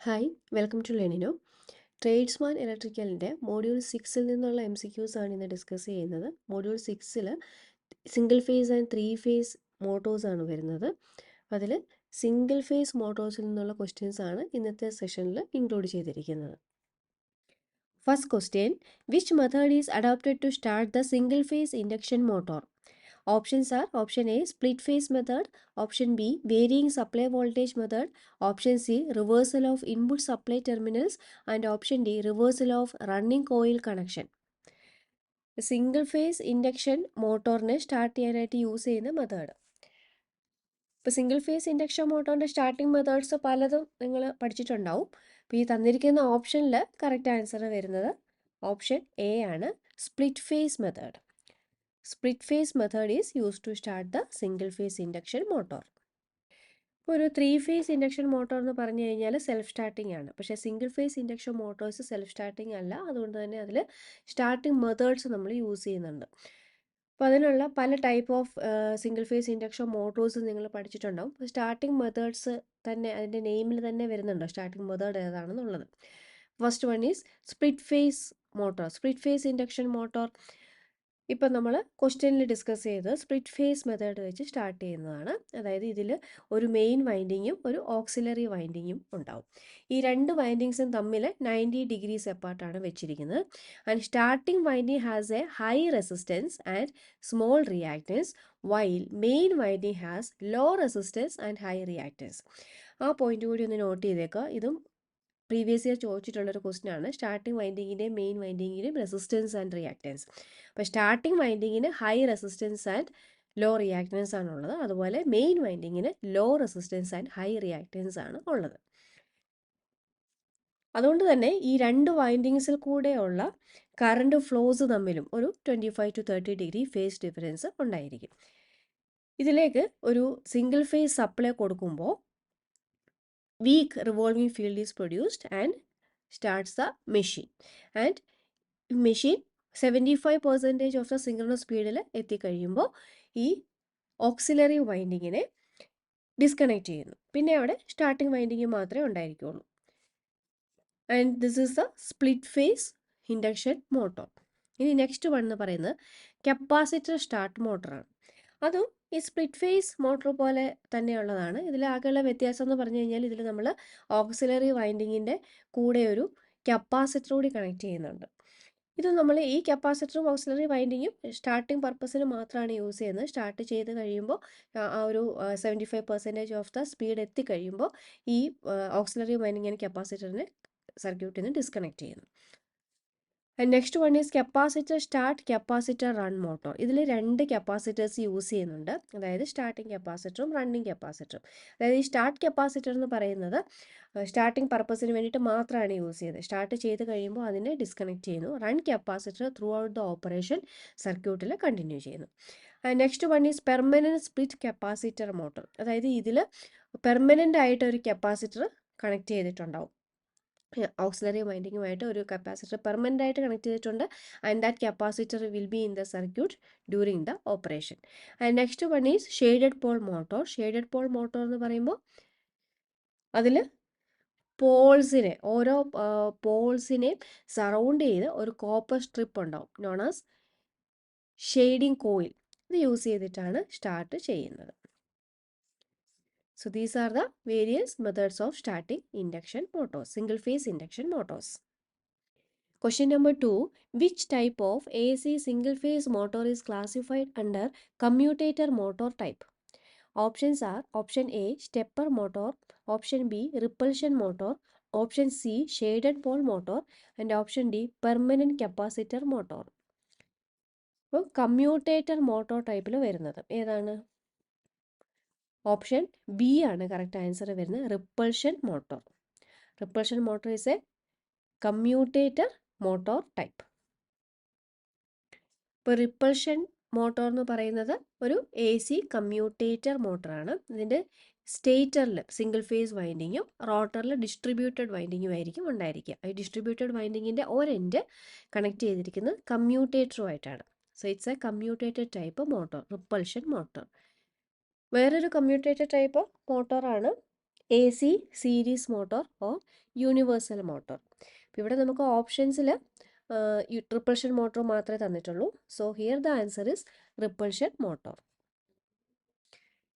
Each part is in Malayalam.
ഹായ് വെൽക്കം ടു ലെനിനോ. ട്രേഡ്സ്മാൻ ഇലക്ട്രിക്കലിൻ്റെ മോഡ്യൂൾ 6 നിന്നുള്ള MCQs ആണ് ഇന്ന് ഡിസ്കസ് ചെയ്യുന്നത്. Module 6 single phase and 3 phase motors ആണ് വരുന്നത്. അതിൽ സിംഗിൾ ഫേസ് മോട്ടോഴ്സിൽ നിന്നുള്ള ക്വസ്റ്റ്യൻസ് ആണ് ഇന്നത്തെ സെഷനിൽ ഇൻക്ലൂഡ് ചെയ്തിരിക്കുന്നത്. First question, which method is adopted to start the single phase induction motor? Options are option A split phase method, option B varying supply voltage method, option C reversal of input supply terminals, and option D reversal of running coil connection. Single phase induction മോട്ടോറിനെ സ്റ്റാർട്ട് ചെയ്യാനായിട്ട് യൂസ് ചെയ്യുന്ന മെത്തേഡ്. ഇപ്പോൾ സിംഗിൾ ഫേസ് ഇൻഡക്ഷൻ മോട്ടോറിൻ്റെ സ്റ്റാർട്ടിംഗ് മെത്തേഡ്സ് പലതും നിങ്ങൾ പഠിച്ചിട്ടുണ്ടാവും. അപ്പോൾ ഈ തന്നിരിക്കുന്ന ഓപ്ഷനിൽ കറക്റ്റ് ആൻസർ വരുന്നത് ഓപ്ഷൻ എ ആണ്, split phase method. Split phase method is used to start the single phase induction motor. ഇപ്പോൾ ഒരു 3 phase ഇൻഡക്ഷൻ മോട്ടോർ എന്ന് പറഞ്ഞു കഴിഞ്ഞാൽ സെൽഫ് സ്റ്റാർട്ടിംഗ് ആണ്. പക്ഷേ single phase induction Motors self starting അല്ല. അതുകൊണ്ട് തന്നെ അതിൽ സ്റ്റാർട്ടിംഗ് മെത്തേഡ്സ് നമ്മൾ യൂസ് ചെയ്യുന്നുണ്ട്. അപ്പോൾ അതിനുള്ള പല type of single phase induction motors നിങ്ങൾ പഠിച്ചിട്ടുണ്ടാവും. സ്റ്റാർട്ടിംഗ് മെത്തേഡ്സ് തന്നെ അതിൻ്റെ നെയിമിൽ തന്നെ വരുന്നുണ്ട് സ്റ്റാർട്ടിംഗ് മെത്തേഡ് ഏതാണെന്നുള്ളത്. First one is split phase motor. Split phase induction motor ഇപ്പം നമ്മൾ ക്വസ്റ്റ്യനിൽ ഡിസ്കസ് ചെയ്ത് സ്പ്ലിറ്റ് ഫേസ് മെത്തേഡ് വെച്ച് സ്റ്റാർട്ട് ചെയ്യുന്നതാണ്. അതായത് ഇതിൽ ഒരു മെയിൻ വൈൻഡിങ്ങും ഒരു ഓക്സിലറി വൈൻഡിങ്ങും ഉണ്ടാവും. ഈ രണ്ട് വൈൻഡിങ്സും തമ്മിൽ 90 ഡിഗ്രീസ് അപ്പാർട്ടാണ് വെച്ചിരിക്കുന്നത്. And starting winding has a high resistance and small reactance while main winding has low resistance and high reactance. ആ പോയിന്റ് കൂടി ഒന്ന് നോട്ട് ചെയ്തേക്കുക. ഇതും പ്രീവിയസ് ഇയർ ചോദിച്ചിട്ടുള്ളൊരു ക്വസ്റ്റ്യൻ ആണ്. സ്റ്റാർട്ടിംഗ് വൈൻഡിങ്ങിൻ്റെയും മെയിൻ വൈൻഡിങ്ങിൻ്റെയും റെസിസ്റ്റൻസ് ആൻഡ് റിയാക്റ്റൻസ്. അപ്പോൾ സ്റ്റാർട്ടിംഗ് വൈൻഡിങ്ങിന് high resistance and low reactance ആണുള്ളത്. അതുപോലെ മെയിൻ വൈൻഡിങ്ങിന് low resistance and high reactance ആണ് ഉള്ളത്. അതുകൊണ്ട് തന്നെ ഈ രണ്ട് വൈൻഡിങ്സിൽ കൂടെയുള്ള കറണ്ട് ഫ്ലോസ് തമ്മിലും ഒരു 25 to 30 ഡിഗ്രി ഫേസ് ഡിഫറൻസ് ഉണ്ടായിരിക്കും. ഇതിലേക്ക് ഒരു സിംഗിൾ ഫേസ് സപ്ലൈ കൊടുക്കുമ്പോൾ weak revolving field is produced and starts the machine. And machine 75% of the synchronous speed എത്തിക്കഴിയുമ്പോൾ ഈ ഓക്സിലറി വൈൻഡിങ്ങിനെ ഡിസ്കണക്ട് ചെയ്യുന്നു. പിന്നെ അവിടെ സ്റ്റാർട്ടിംഗ് വൈൻഡിങ് മാത്രമേ ഉണ്ടായിരിക്കുള്ളൂ. And this is the split phase induction motor. ഇനി നെക്സ്റ്റ് വൺ എന്ന് പറയുന്നത് കപ്പാസിറ്റർ സ്റ്റാർട്ട് മോട്ടറാണ്. അതും ഈ സ്പ്ലിറ്റ് ഫേസ് മോട്ടോർ പോലെ തന്നെയുള്ളതാണ്. ഇതിലാകെയുള്ള വ്യത്യാസം എന്ന് പറഞ്ഞു കഴിഞ്ഞാൽ ഇതിൽ നമ്മൾ ഓക്സിലറി വൈൻഡിങ്ങിൻ്റെ കൂടെ ഒരു കപ്പാസിറ്റർ കൂടി കണക്ട് ചെയ്യുന്നുണ്ട്. ഇത് നമ്മൾ ഈ കപ്പാസിറ്ററും ഓക്സിലറി വൈൻഡിങ്ങും സ്റ്റാർട്ടിംഗ് പർപ്പസിന് മാത്രമാണ് യൂസ് ചെയ്യുന്നത്. സ്റ്റാർട്ട് ചെയ്ത് കഴിയുമ്പോൾ ആ ഒരു 75% ഓഫ് ദ സ്പീഡ് എത്തിക്കഴിയുമ്പോൾ ഈ ഓക്സിലറി വൈൻഡിങ്ങിന് കപ്പാസിറ്ററിനെ സർക്യൂട്ടിൽ നിന്ന് ഡിസ്കണക്ട് ചെയ്യുന്നു. Next one is capacitor start capacitor run motor. ഇതിൽ രണ്ട് കപ്പാസിറ്റേഴ്സ് യൂസ് ചെയ്യുന്നുണ്ട്. അതായത് സ്റ്റാർട്ടിംഗ് കപ്പാസിറ്ററും റണ്ണിങ് കപ്പാസിറ്ററും. അതായത് ഈ സ്റ്റാർട്ട് കപ്പാസിറ്റർ എന്ന് പറയുന്നത് സ്റ്റാർട്ടിംഗ് പർപ്പസിന് വേണ്ടിയിട്ട് മാത്രമാണ് യൂസ് ചെയ്യുന്നത്. സ്റ്റാർട്ട് ചെയ്ത് കഴിയുമ്പോൾ അതിനെ ഡിസ്കണക്ട് ചെയ്യുന്നു. Run capacitor throughout the operation സർക്യൂട്ടിൽ കണ്ടിന്യൂ ചെയ്യുന്നു. Next one is permanent split capacitor motor. അതായത് ഇതിൽ പെർമനൻ്റ് ആയിട്ട് ഒരു കപ്പാസിറ്റർ കണക്ട് ചെയ്തിട്ടുണ്ടാവും. ഓക്സിലറി വൈൻഡിങ്ങുമായിട്ട് ഒരു കപ്പാസിറ്റർ പെർമനൻ്റ് ആയിട്ട് കണക്ട് ചെയ്തിട്ടുണ്ട്. And that capacitor will be in the circuit during the operation. And next one is shaded pole motor. Shaded pole motor എന്ന് പറയുമ്പോൾ അതിൽ പോൾസിനെ ഓരോ പോൾസിനെയും സറൗണ്ട് ചെയ്ത് ഒരു കോപ്പർ സ്ട്രിപ്പ് ഉണ്ടാവും, നോൺ ആസ് ഷെയ്ഡിങ് കോയിൽ. ഇത് യൂസ് ചെയ്തിട്ടാണ് സ്റ്റാർട്ട് ചെയ്യുന്നത്. So these are the various methods of starting induction motors, single phase induction motors. Question number 2. Which type of AC single phase motor is classified under commutator motor type? Options are option A stepper motor, option B repulsion motor, option C shaded pole motor, and option D permanent capacitor motor. അപ്പോൾ കമ്മ്യൂട്ടേറ്റർ മോട്ടോർ ടൈപ്പിൽ വരുന്നത് ഏതാണ്? ഓപ്ഷൻ ബി ആണ് കറക്റ്റ് ആൻസർ വരുന്നത്, repulsion motor. Repulsion motor is a commutator motor type. ഇപ്പോൾ റിപ്പൾഷൻ മോട്ടോർ എന്ന് പറയുന്നത് ഒരു AC കമ്മ്യൂട്ടേറ്റർ മോട്ടറാണ്. ഇതിൻ്റെ സ്റ്റേറ്ററിൽ സിംഗിൾ ഫേസ് വൈൻഡിങ്ങും റോട്ടറിൽ ഡിസ്ട്രിബ്യൂട്ടഡ് വൈൻഡിങ്ങും ആയിരിക്കും ഉണ്ടായിരിക്കുക. ഈ ഡിസ്ട്രിബ്യൂട്ടഡ് വൈൻഡിങ്ങിൻ്റെ ഒരെൻഡ് കണക്ട് ചെയ്തിരിക്കുന്നത് കമ്മ്യൂട്ടേറ്ററുമായിട്ടാണ്. So it's a commutated type motor, repulsion motor. വേറൊരു കമ്മ്യൂട്ടേറ്റഡ് ടൈപ്പ് മോട്ടോറാണ് A C series motor or universal motor. അപ്പോൾ ഇവിടെ നമുക്ക് ഓപ്ഷൻസിൽ റിപ്പൾഷൻ മോട്ടോർ മാത്രമേ തന്നിട്ടുള്ളൂ. So here the answer is repulsion motor.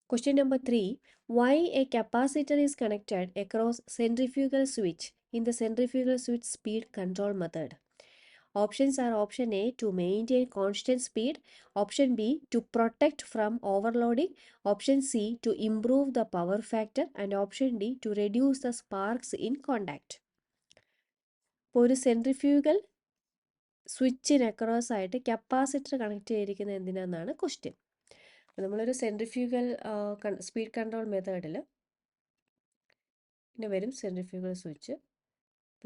Question number 3. Why a capacitor is connected across centrifugal switch in the centrifugal switch speed control method? Options are option A to maintain constant speed, option B to protect from overloading, option C to improve the power factor, and option D to reduce the sparks in contact. ഇപ്പോൾ ഒരു സെൻട്രിഫ്യൂഗൽ സ്വിച്ചിന് അക്രോസ് ആയിട്ട് കപ്പാസിറ്റർ കണക്ട് ചെയ്തിരിക്കുന്നത് എന്തിനാണെന്നാണ് ക്വസ്റ്റ്യൻ. നമ്മളൊരു സെൻട്രിഫ്യൂഗൽ സ്പീഡ് കൺട്രോൾ മെത്തേഡിൽ പിന്നെ വരും സെൻട്രിഫ്യൂഗൽ സ്വിച്ച്.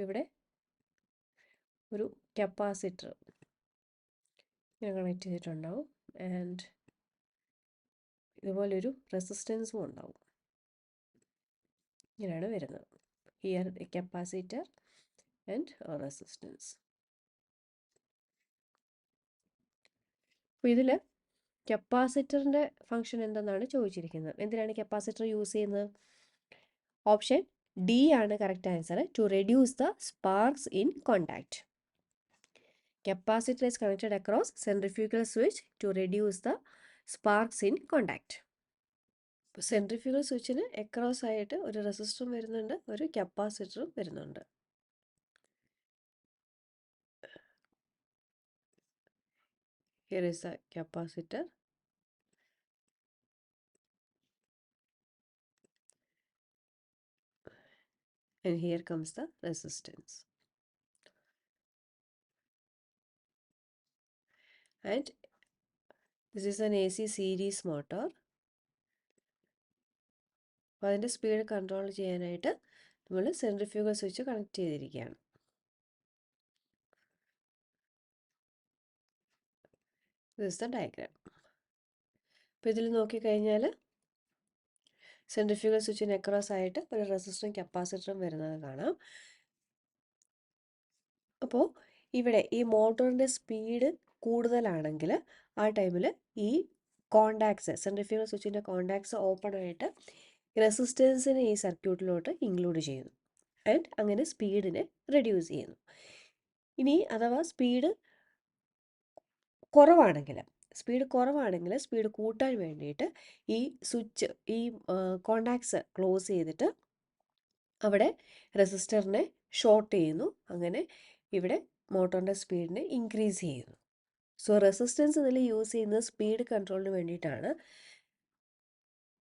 ഇവിടെ ഒരു കപ്പാസിറ്റർ ഇങ്ങനെ കണക്ട് ചെയ്തിട്ടുണ്ടാവും ആൻഡ് ഇതുപോലൊരു റെസിസ്റ്റൻസും ഉണ്ടാവും. ഇങ്ങനെയാണ് വരുന്നത്. Here a capacitor and resistance. അപ്പോൾ ഇതിൽ കപ്പാസിറ്ററിൻ്റെ ഫങ്ഷൻ എന്തെന്നാണ് ചോദിച്ചിരിക്കുന്നത്. എന്തിനാണ് കപ്പാസിറ്റർ യൂസ് ചെയ്യുന്നത്? ഓപ്ഷൻ ഡി ആണ് correct answer. To reduce the sparks in contact. Capacitor is connected across centrifugal switch to reduce the sparks in contact. Centrifugal സ്വിച്ചിന് അക്രോസ് ആയിട്ട് ഒരു റെസിസ്റ്ററും വരുന്നുണ്ട്, ഒരു കപ്പാസിറ്ററും വരുന്നുണ്ട്. Here is a capacitor and here comes the resistance. And this is an AC series motor. അപ്പോൾ അതിൻ്റെ സ്പീഡ് കൺട്രോൾ ചെയ്യാനായിട്ട് നമ്മൾ സെൻട്രിഫ്യൂഗൽ സ്വിച്ച് കണക്ട് ചെയ്തിരിക്കുകയാണ്. This is the diagram. അപ്പോൾ ഇതിൽ നോക്കിക്കഴിഞ്ഞാൽ സെൻട്രിഫ്യൂഗൽ സ്വിച്ചിന് അക്രോസ് ആയിട്ട് ഒരു റെസിസ്റ്ററും കപ്പാസിറ്ററും വരുന്നത് കാണാം. അപ്പോൾ ഇവിടെ ഈ മോട്ടോറിൻ്റെ സ്പീഡ് കൂടുതലാണെങ്കിൽ ആ ടൈമിൽ ഈ കോണ്ടാക്ട്സ് സെൻട്രിഫ്യൂഗൽ സ്വിച്ചിൻ്റെ കോണ്ടാക്ട്സ് ഓപ്പൺ ആയിട്ട് റെസിസ്റ്റൻസിനെ ഈ സർക്യൂട്ടിലോട്ട് ഇൻക്ലൂഡ് ചെയ്യുന്നു ആൻഡ് അങ്ങനെ സ്പീഡിനെ റെഡ്യൂസ് ചെയ്യുന്നു. ഇനി അഥവാ സ്പീഡ് കുറവാണെങ്കിൽ സ്പീഡ് കൂട്ടാൻ വേണ്ടിയിട്ട് ഈ സ്വിച്ച് ഈ കോണ്ടാക്ട്സ് ക്ലോസ് ചെയ്തിട്ട് അവിടെ റെസിസ്റ്ററിനെ ഷോർട്ട് ചെയ്യുന്നു. അങ്ങനെ ഇവിടെ മോട്ടോറിൻ്റെ സ്പീഡിനെ ഇൻക്രീസ് ചെയ്യുന്നു. സോ റെസിസ്റ്റൻസ് ഇതിൽ യൂസ് ചെയ്യുന്നത് സ്പീഡ് കൺട്രോളിന് വേണ്ടിയിട്ടാണ്.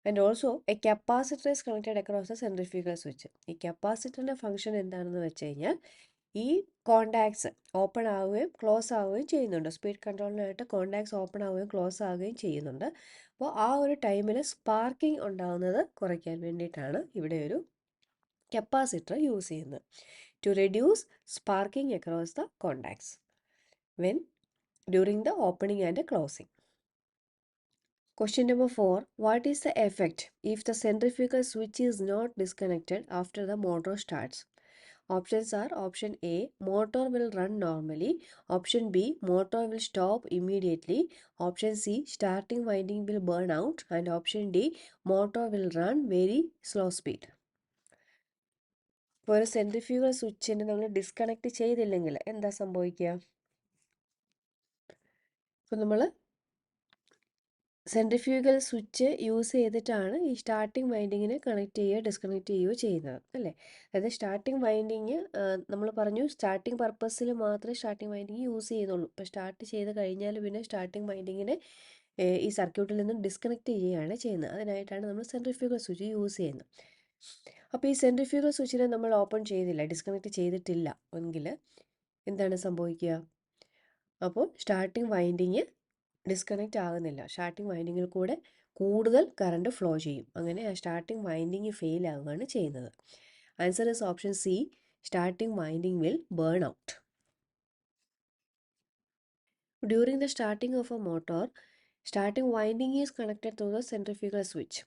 And also A capacitor is connected across A centrifugal switch. ഈ കപ്പാസിറ്ററിൻ്റെ ഫംഗ്ഷൻ എന്താണെന്ന് വെച്ച് കഴിഞ്ഞാൽ ഈ കോണ്ടാക്ട്സ് ഓപ്പൺ ആവുകയും ക്ലോസ് ആവുകയും ചെയ്യുന്നുണ്ട്. സ്പീഡ് കൺട്രോളിനായിട്ട് കോണ്ടാക്ട്സ് ഓപ്പൺ ആവുകയും ക്ലോസ് ആവുകയും ചെയ്യുന്നുണ്ട്. അപ്പോൾ ആ ഒരു ടൈമിൽ സ്പാർക്കിംഗ് ഉണ്ടാകുന്നത് കുറയ്ക്കാൻ വേണ്ടിയിട്ടാണ് ഇവിടെ ഒരു കപ്പാസിറ്റർ യൂസ് ചെയ്യുന്നത്. To reduce sparking across the contacts when during the opening and closing. Question number 4. What is the effect if the centrifugal switch is not disconnected after the motor starts? Options are option A, motor will run normally, option B, motor will stop immediately, option C, starting winding will burn out, and option D, motor will run very slow speed. ഇപ്പോൾ ഒരു സെൻട്രിഫ്യൂഗൽ സ്വിച്ചിനെ നമ്മൾ ഡിസ്കണക്ട് ചെയ്തില്ലെങ്കിൽ എന്താ സംഭവിക്കുക? ഇപ്പോൾ നമ്മൾ സെൻട്രിഫ്യൂഗൽ സ്വിച്ച് യൂസ് ചെയ്തിട്ടാണ് ഈ സ്റ്റാർട്ടിംഗ് വൈൻഡിങ്ങിനെ കണക്ട് ചെയ്യുകയോ ഡിസ്കണക്ട് ചെയ്യുകയോ ചെയ്യുന്നത് അല്ലേ. അതായത് സ്റ്റാർട്ടിംഗ് വൈൻഡിങ് നമ്മൾ പറഞ്ഞു സ്റ്റാർട്ടിംഗ് പർപ്പസിൽ മാത്രമേ സ്റ്റാർട്ടിംഗ് വൈൻഡിങ് യൂസ് ചെയ്യുന്നുള്ളൂ. ഇപ്പോൾ സ്റ്റാർട്ട് ചെയ്ത് കഴിഞ്ഞാൽ പിന്നെ സ്റ്റാർട്ടിംഗ് വൈൻഡിങ്ങിനെ ഈ സർക്യൂട്ടിൽ നിന്നും ഡിസ്കണക്ട് ചെയ്യുകയാണ് ചെയ്യുന്നത്. അതിനായിട്ടാണ് നമ്മൾ സെൻട്രിഫ്യൂഗൽ സ്വിച്ച് യൂസ് ചെയ്യുന്നത്. അപ്പോൾ ഈ സെൻട്രിഫ്യൂഗൽ സ്വിച്ചിനെ നമ്മൾ ഓപ്പൺ ചെയ്തില്ല, ഡിസ്കണക്ട് ചെയ്തിട്ടില്ല എങ്കിൽ എന്താണ് സംഭവിക്കുക? അപ്പോൾ സ്റ്റാർട്ടിംഗ് വൈൻഡിങ് ഡിസ്കണക്റ്റ് ആകുന്നില്ല. സ്റ്റാർട്ടിംഗ് വൈൻഡിങ്ങിൽ കൂടെ കൂടുതൽ കറണ്ട് ഫ്ലോ ചെയ്യും. അങ്ങനെ ആ സ്റ്റാർട്ടിംഗ് വൈൻഡിങ് ഫെയിൽ ആവുകയാണ് ചെയ്യുന്നത്. Answer is option C, starting winding will burn out. During the starting of a motor, starting winding is connected through the centrifugal switch.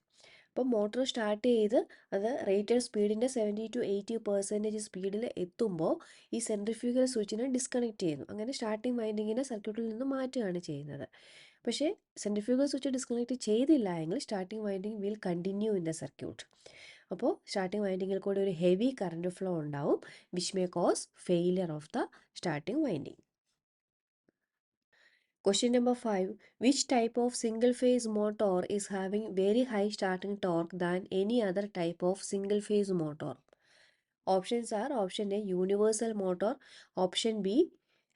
അപ്പോൾ മോട്ടോർ സ്റ്റാർട്ട് ചെയ്ത് അത് റേറ്റഡ് സ്പീഡിൻ്റെ 70 to 80% സ്പീഡിൽ എത്തുമ്പോൾ ഈ സെൻട്രിഫ്യൂഗൽ സ്വിച്ചിനെ ഡിസ്കണക്ട് ചെയ്യുന്നു. അങ്ങനെ സ്റ്റാർട്ടിംഗ് വൈൻഡിങ്ങിനെ സർക്യൂട്ടിൽ നിന്ന് മാറ്റുകയാണ് ചെയ്യുന്നത്. പക്ഷേ സെൻട്രിഫ്യൂഗൽ സ്വിച്ച് ഡിസ്കണക്ട് ചെയ്തില്ല എങ്കിൽ starting winding will continue in the circuit. അപ്പോൾ സ്റ്റാർട്ടിംഗ് വൈൻഡിങ്ങിൽ കൂടി ഒരു ഹെവി കറണ്ട് ഫ്ലോ ഉണ്ടാവും, which may cos failure of the starting winding. Question number 5. Which type of single phase motor is having very high starting torque than any other type of single phase motor? Options are option A universal motor, option B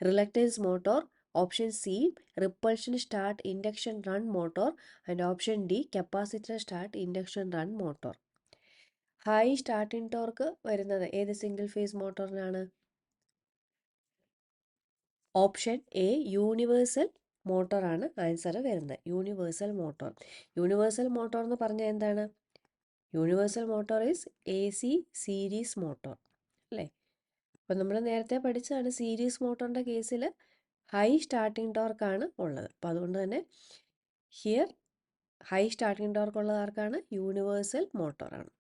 reluctance motor, option C repulsion start induction run motor, and option D capacitor start induction run motor. High starting torque വരുന്നത് ഏത് സിംഗിൾ ഫേസ് മോട്ടോറിനാണ്? ഓപ്ഷൻ എ യൂണിവേഴ്സൽ മോട്ടോറാണ് ആൻസർ വരുന്നത്. Universal motor. യൂണിവേഴ്സൽ മോട്ടോർ എന്ന് പറഞ്ഞാൽ എന്താണ്? Universal motor is A C series motor അല്ലേ? അപ്പം നമ്മൾ നേരത്തെ പഠിച്ചതാണ്, സീരീസ് മോട്ടോറിൻ്റെ കേസിൽ ഹൈ സ്റ്റാർട്ടിംഗ് ടോർക്കാണ് ഉള്ളത്. അപ്പോൾ അതുകൊണ്ട് തന്നെ ഹിയർ ഹൈ സ്റ്റാർട്ടിംഗ് ടോർക്ക് ഉള്ളത് ആർക്കാണ്? യൂണിവേഴ്സൽ മോട്ടോറാണ്.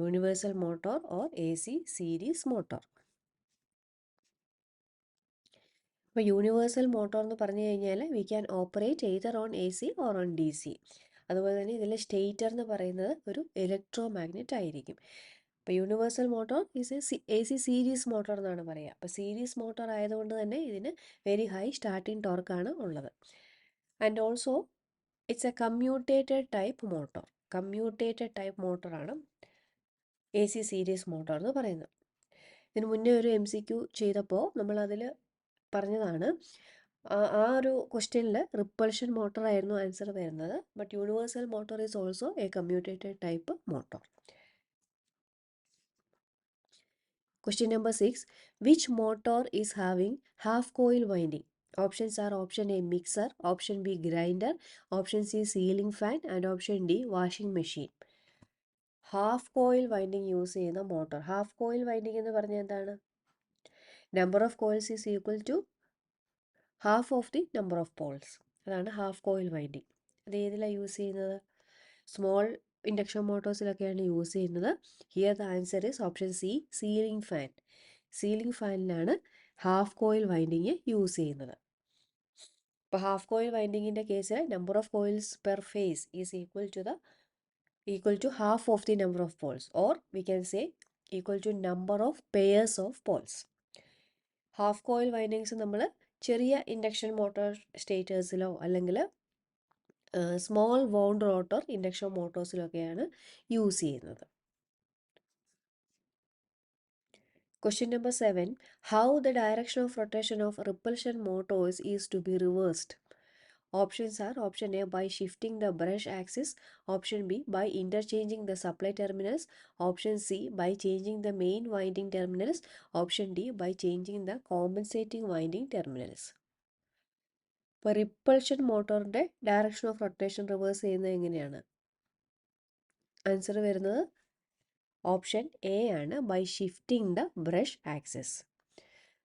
Universal motor or A C series motor. അപ്പോൾ യൂണിവേഴ്സൽ മോട്ടോർ എന്ന് പറഞ്ഞു കഴിഞ്ഞാൽ we can operate either on A C or on D C. അതുപോലെ തന്നെ ഇതിൽ സ്റ്റേറ്റർ എന്ന് പറയുന്നത് ഒരു ഇലക്ട്രോ മാഗ്നറ്റ് ആയിരിക്കും. അപ്പോൾ universal motor is A C series motor എന്നാണ് പറയുക. അപ്പോൾ സീരീസ് മോട്ടോർ ആയതുകൊണ്ട് തന്നെ ഇതിന് വെരി ഹൈ സ്റ്റാർട്ടിംഗ് ടോർക്കാണ് ഉള്ളത്. And also it's a commutated type motor. Commutated type മോട്ടോറാണ് എ സി സീരീസ് മോട്ടോർ എന്ന് പറയുന്നത്. ഇതിന് മുന്നേ ഒരു MCQ ചെയ്തപ്പോൾ നമ്മളതിൽ പറഞ്ഞതാണ്, ആ ഒരു ക്വസ്റ്റ്യനിൽ റിപ്പൾഷൻ മോട്ടോർ ആയിരുന്നു ആൻസർ വരുന്നത്. But universal motor is also A commutated type motor. Question number 6. Which motor is having half coil winding? Options are option A mixer, option B grinder, option C ceiling fan, and option D washing machine. Half coil winding use ചെയ്യുന്ന മോട്ടോർ. ഹാഫ് കോയിൽ വൈൻഡിങ് എന്ന് പറഞ്ഞാൽ എന്താണ്? Number of coils is equal to half of the number of poles. അതാണ് ഹാഫ് കോയിൽ വൈൻഡിങ്. അത് ഏതിലാണ് യൂസ് ചെയ്യുന്നത്? സ്മോൾ ഇൻഡക്ഷൻ മോട്ടോഴ്സിലൊക്കെയാണ് യൂസ് ചെയ്യുന്നത്. Here the answer is option C ceiling fan. സീലിംഗ് ഫാനിലാണ് ഹാഫ് കോയിൽ വൈൻഡിങ് യൂസ് ചെയ്യുന്നത്. ഇപ്പോൾ ഹാഫ് കോയിൽ വൈൻഡിങ്ങിൻ്റെ case number of coils per phase is equal to half of the number of poles, or we can say equal to number of pairs of poles. Half coil windings നമ്മൾ ചെറിയ ഇൻഡക്ഷൻ മോട്ടോർ സ്റ്റേറ്റേഴ്സിലോ അല്ലെങ്കിൽ സ്മോൾ വൗണ്ട് റോട്ടർ ഇൻഡക്ഷൻ മോട്ടോഴ്സിലൊക്കെയാണ് യൂസ് ചെയ്യുന്നത്. Question number 7. How the direction of rotation of repulsion motors is to be reversed? Options are option A by shifting the brush axis, option B by interchanging the supply terminals, option C by changing the main winding terminals, option D by changing the compensating winding terminals. ഇപ്പോൾ റിപ്പൾഷൻ മോട്ടോറിൻ്റെ ഡയറക്ഷൻ ഓഫ് റൊട്ടേഷൻ റിവേഴ്സ് ചെയ്യുന്നത് എങ്ങനെയാണ്? ആൻസർ വരുന്നത് ഓപ്ഷൻ എ ആണ്, by shifting the brush axis.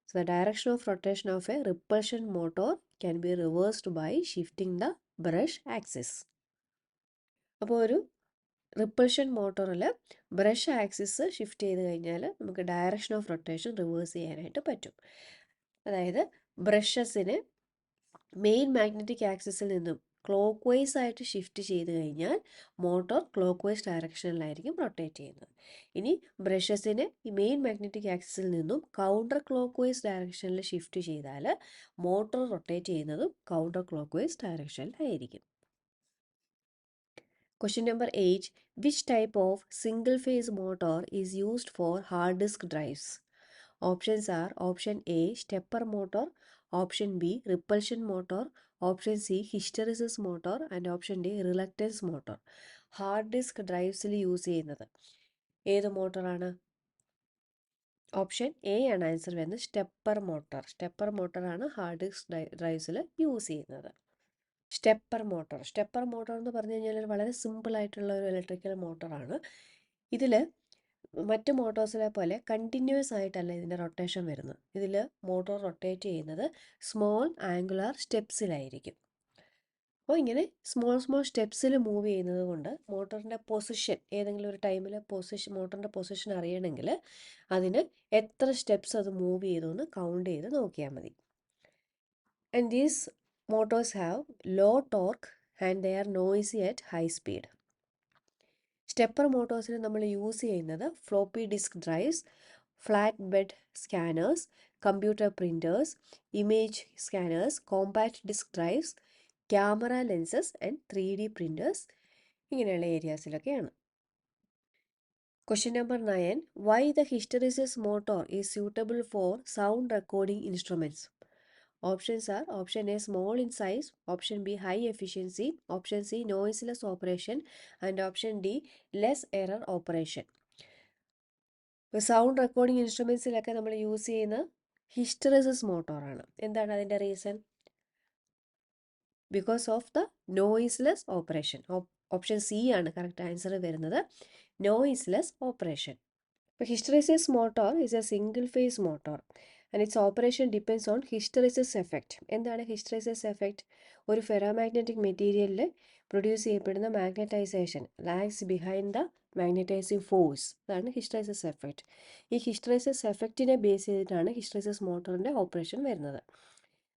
So the direction of rotation of a repulsion motor can be reversed by shifting the brush axis. അപ്പോൾ ഒരു റിപ്പൾഷൻ മോട്ടോറിൽ ബ്രഷ് ആക്സിസ് ഷിഫ്റ്റ് ചെയ്ത് കഴിഞ്ഞാൽ നമുക്ക് ഡയറക്ഷൻ ഓഫ് റൊട്ടേഷൻ റിവേഴ്സ് ചെയ്യാനായിട്ട് പറ്റും. അതായത് ബ്രഷസിന് മെയിൻ മാഗ്നറ്റിക് ആക്സിസിൽ നിന്നും ക്ലോക്ക് വൈസ് ആയിട്ട് ഷിഫ്റ്റ് ചെയ്ത് കഴിഞ്ഞാൽ മോട്ടോർ ക്ലോക്ക് വൈസ് ഡയറക്ഷനിലായിരിക്കും റൊട്ടേറ്റ് ചെയ്യുന്നത്. ഇനി ബ്രഷസിനെ ഈ മെയിൻ മാഗ്നറ്റിക് ആക്സിസിൽ നിന്നും കൗണ്ടർ ക്ലോക്ക് വൈസ് ഡയറക്ഷനിൽ ഷിഫ്റ്റ് ചെയ്താൽ മോട്ടോർ റൊട്ടേറ്റ് ചെയ്യുന്നതും കൗണ്ടർ ക്ലോക്ക് വൈസ് ഡയറക്ഷനിലായിരിക്കും. Question number 8. Which type of single phase motor is used for hard disk drives? Options are option A stepper motor, option B repulsion motor, option C hysteresis motor, and option D reluctance motor. Hard disk ഡ്രൈവ്സിൽ യൂസ് ചെയ്യുന്നത് ഏത് മോട്ടറാണ്? ഓപ്ഷൻ എ ആണ് ആൻസർ വരുന്നത്, സ്റ്റെപ്പർ മോട്ടർ. സ്റ്റെപ്പർ മോട്ടറാണ് ഹാർഡ് ഡിസ്ക് ഡ്രൈവ്സിൽ യൂസ് ചെയ്യുന്നത്. സ്റ്റെപ്പർ മോട്ടോർ എന്ന് പറഞ്ഞു കഴിഞ്ഞാൽ വളരെ സിമ്പിളായിട്ടുള്ള ഒരു ഇലക്ട്രിക്കൽ മോട്ടറാണ്. ഇതിൽ മറ്റ് മോട്ടോഴ്സിലെ പോലെ കണ്ടിന്യൂസ് ആയിട്ടല്ല ഇതിൻ്റെ റൊട്ടേഷൻ വരുന്നത്. ഇതിൽ മോട്ടോർ റൊട്ടേറ്റ് ചെയ്യുന്നത് സ്മോൾ ആംഗുലാർ സ്റ്റെപ്സിലായിരിക്കും. അപ്പോൾ ഇങ്ങനെ സ്മോൾ സ്റ്റെപ്സിൽ മൂവ് ചെയ്യുന്നത് കൊണ്ട് മോട്ടറിൻ്റെ പൊസിഷൻ ഏതെങ്കിലും ഒരു ടൈമിൽ മോട്ടറിൻ്റെ പൊസിഷൻ അറിയണമെങ്കിൽ അതിന് എത്ര സ്റ്റെപ്സ് അത് മൂവ് ചെയ്തു എന്ന് കൗണ്ട് ചെയ്ത് നോക്കിയാൽ മതി. And these motors have low torque and they are noisy at high speed. Stepper മോട്ടോഴ്സിന് നമ്മൾ യൂസ് ചെയ്യുന്നത് floppy disk drives, flat bed scanners, computer printers, image scanners, compact disk drives, camera lenses and 3D printers, ഇങ്ങനെയുള്ള ഏരിയാസിലൊക്കെയാണ്. Question number 9. Why the hysteresis motor is suitable for sound recording instruments? Options are: option A, small in size; option B, high efficiency; option C, noiseless operation; and option D, less error operation. Sound recording ഇൻസ്ട്രുമെൻസിലൊക്കെ നമ്മൾ യൂസ് ചെയ്യുന്ന ഹിസ്റ്ററിസിസ് മോട്ടോറാണ്. എന്താണ് അതിൻ്റെ reason? Because of the noiseless operation. Option C ആണ് കറക്റ്റ് ആൻസർ വരുന്നത്, നോയിസ്ലെസ് ഓപ്പറേഷൻ. ഇപ്പോൾ hysteresis motor is a single phase motor and its operation depends on hysteresis effect. എന്താണ് ഹിസ്റ്ററിസിസ് എഫക്റ്റ്? ഒരു ഫെറോമാഗ്നറ്റിക് മെറ്റീരിയലിൽ പ്രൊഡ്യൂസ് ചെയ്യപ്പെടുന്ന magnetization lags behind the magnetizing force. അതാണ് ഹിസ്റ്ററിസിസ് എഫക്റ്റ്. ഈ ഹിസ്റ്ററിസിസ് എഫക്റ്റിനെ ബേസ് ചെയ്തിട്ടാണ് ഹിസ്റ്ററിസിസ് മോട്ടോറിൻ്റെ ഓപ്പറേഷൻ വരുന്നത്.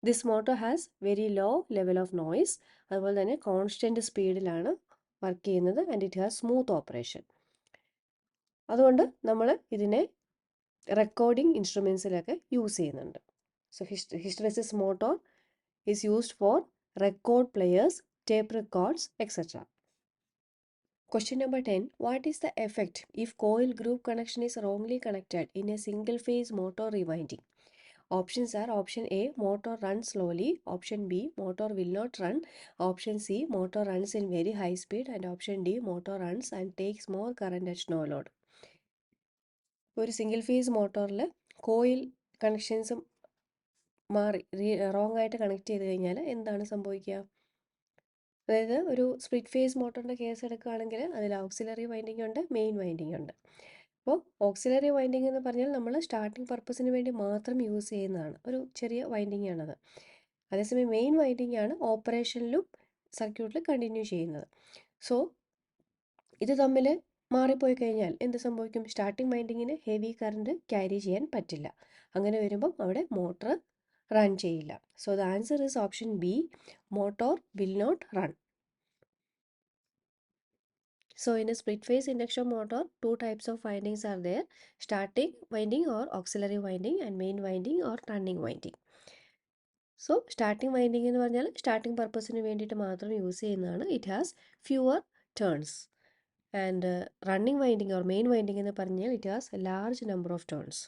This motor has very low level of noise. അതുപോലെ തന്നെ കോൺസ്റ്റൻറ്റ് സ്പീഡിലാണ് വർക്ക് ചെയ്യുന്നത് and it has smooth operation. അതുകൊണ്ട് നമ്മൾ ഇതിനെ റെക്കോർഡിംഗ് ഇൻസ്ട്രുമെൻസിലൊക്കെ യൂസ് ചെയ്യുന്നുണ്ട്. So hysteresis motor is used for record players, tape records, etc. Question number 10. What is the effect if coil group connection is wrongly connected in a single phase motor rewinding? Options are: option A, motor runs slowly; option B, motor will not run; option C, motor runs in very high speed; and option D, motor runs and takes more current at no load. ഒരു സിംഗിൾ ഫേസ് മോട്ടോറിൽ കോയിൽ കണക്ഷൻസും മാറി റോങ് ആയിട്ട് കണക്ട് ചെയ്ത് കഴിഞ്ഞാൽ എന്താണ് സംഭവിക്കുക? അതായത് ഒരു സ്പ്ലിറ്റ് ഫേസ് മോട്ടറിൻ്റെ കേസ് എടുക്കുകയാണെങ്കിൽ അതിൽ ഓക്സിലറി വൈൻഡിങ് ഉണ്ട്, മെയിൻ വൈൻഡിങ് ഉണ്ട്. അപ്പോൾ ഓക്സിലറി വൈൻഡിങ് എന്ന് പറഞ്ഞാൽ നമ്മൾ സ്റ്റാർട്ടിങ് പർപ്പസിന് വേണ്ടി മാത്രം യൂസ് ചെയ്യുന്നതാണ്, ഒരു ചെറിയ വൈൻഡിങ് ആണത്. അതേസമയം മെയിൻ വൈൻഡിങ് ആണ് ഓപ്പറേഷനിലും സർക്യൂട്ടിൽ കണ്ടിന്യൂ ചെയ്യുന്നത്. സോ ഇത് തമ്മിൽ മാറിപ്പോയി കഴിഞ്ഞാൽ എന്ത് സംഭവിക്കും? സ്റ്റാർട്ടിങ് വൈൻഡിങ്ങിന് ഹെവി കറണ്ട് ക്യാരി ചെയ്യാൻ പറ്റില്ല. അങ്ങനെ വരുമ്പം അവിടെ മോട്ടർ റൺ ചെയ്യില്ല. So the answer is option B, motor will not run. So in a split phase induction motor, two types of windings are there: starting winding or auxiliary winding, and main winding or running winding. So starting winding എന്ന് പറഞ്ഞാൽ സ്റ്റാർട്ടിംഗ് പർപ്പസിന് വേണ്ടിയിട്ട് മാത്രം യൂസ് ചെയ്യുന്നതാണ്. It has fewer turns. And running winding or main winding എന്ന് പറഞ്ഞാൽ it has A large number of turns.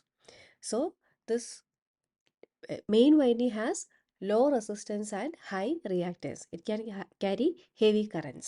So this main winding has low resistance and high reactance. It can carry heavy currents.